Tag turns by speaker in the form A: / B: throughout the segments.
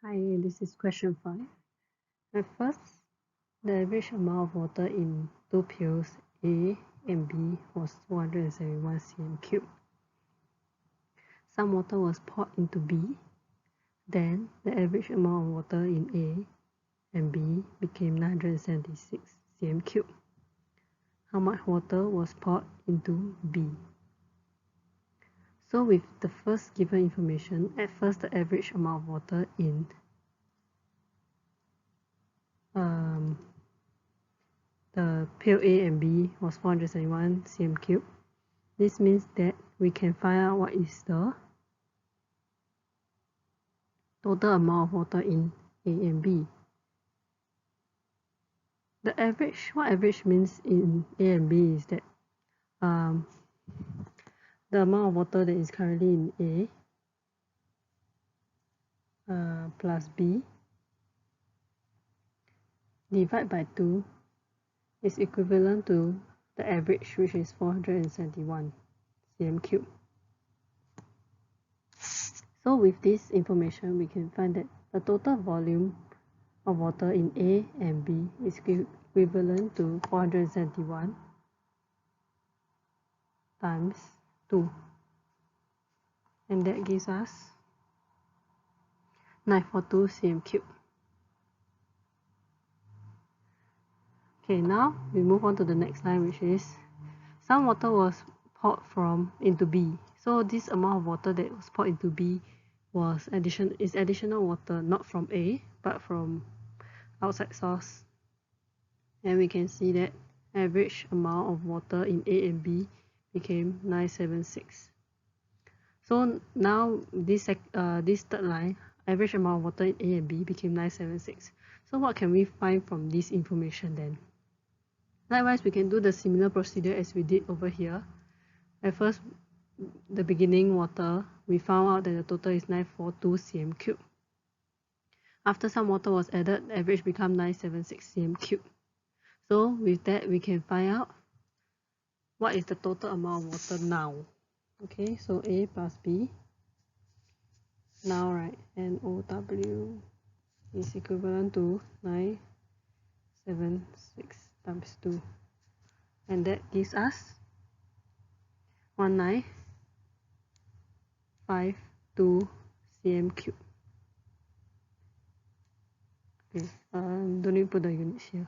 A: Hi, this is question 5. At first, the average amount of water in two pails A and B was 471 cm cubed. Some water was poured into B. Then, the average amount of water in A and B became 976 cm cubed. How much water was poured into B? So with the first given information, at first the average amount of water in the pail A and B was 471 cm cubed. This means that we can find out what is the total amount of water in A and B. The average, what average means in A and B is that the amount of water that is currently in A plus B divided by 2 is equivalent to the average, which is 471 cm cubed. So with this information, we can find that the total volume of water in A and B is equivalent to 471 times 2, and that gives us 942 cm cubed. Okay, now we move on to the next line, which is some water was poured into B. So this amount of water that was poured into B is additional water, not from A but from outside source. And we can see that average amount of water in A and B became 976. So now this third line, average amount of water in A and B became 976. So what can we find from this information then? Likewise, we can do the similar procedure as we did over here. At first, the beginning water, we found out that the total is 942 cm cubed. After some water was added, the average become 976 cm cubed. So with that, we can find out what is the total amount of water now. Okay, so A plus B. Now, right, NOW is equivalent to 976 times 2. And that gives us 1952 cm cubed. Okay, don't need to put the units here.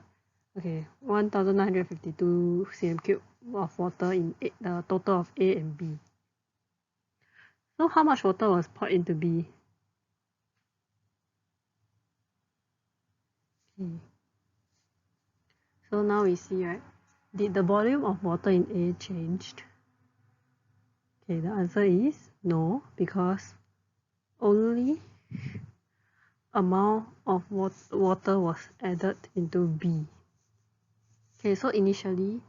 A: Okay, 1952 cm cubed of water in the total of A and B. So how much water was poured into B? Okay. So now we see, right? Did the volume of water in A changed? Okay, the answer is no, because only amount of water was added into B. Okay, so initially,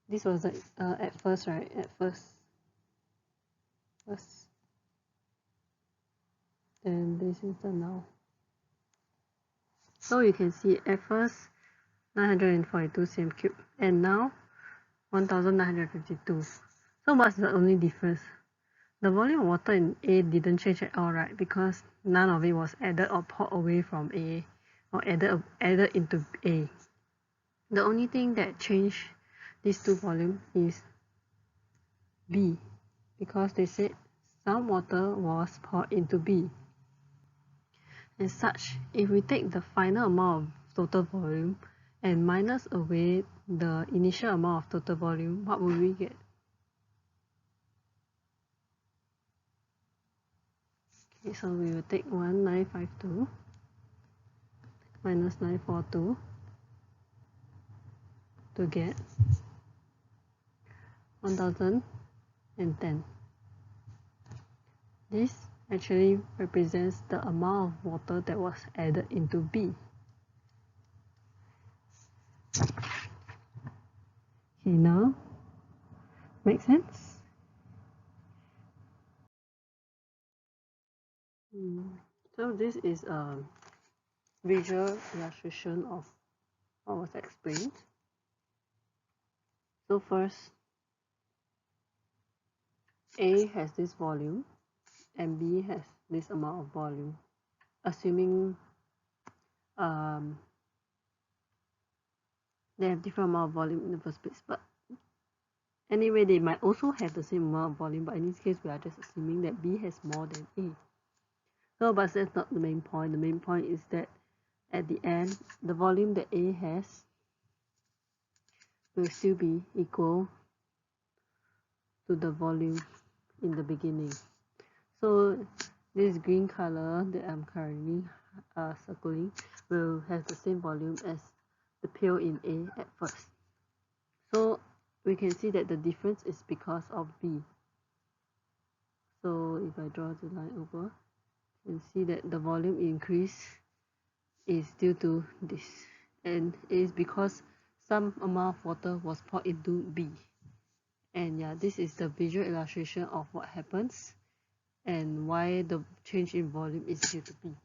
A: this was like at first, right? At first, then this is the now. So you can see at first 942 cm cubed, and now 1952. So what's the only difference? The volume of water in A didn't change at all, right? Because none of it was added or poured away from A or added into A. The only thing that changed these two volumes is B, because they said some water was poured into B. As such, if we take the final amount of total volume and minus away the initial amount of total volume, what will we get? Okay, so we will take 1952 minus 942 to get 1010. This actually represents the amount of water that was added into B. Okay, now, make sense? So this is a visual illustration of what was explained. So first, A has this volume and B has this amount of volume. assuming they have different amount of volume in the first place. But anyway, they might also have the same amount of volume, but in this case we are just assuming that B has more than A. So but that's not the main point. The main point is that at the end, the volume that A has will still be equal to the volume in the beginning. So this green color that I'm currently circling will have the same volume as the pail in A at first. So we can see that the difference is because of B. So if I draw the line over, you can see that the volume increase is due to this, and it is because some amount of water was poured into B. And yeah, this is the visual illustration of what happens and why the change in volume is due to B.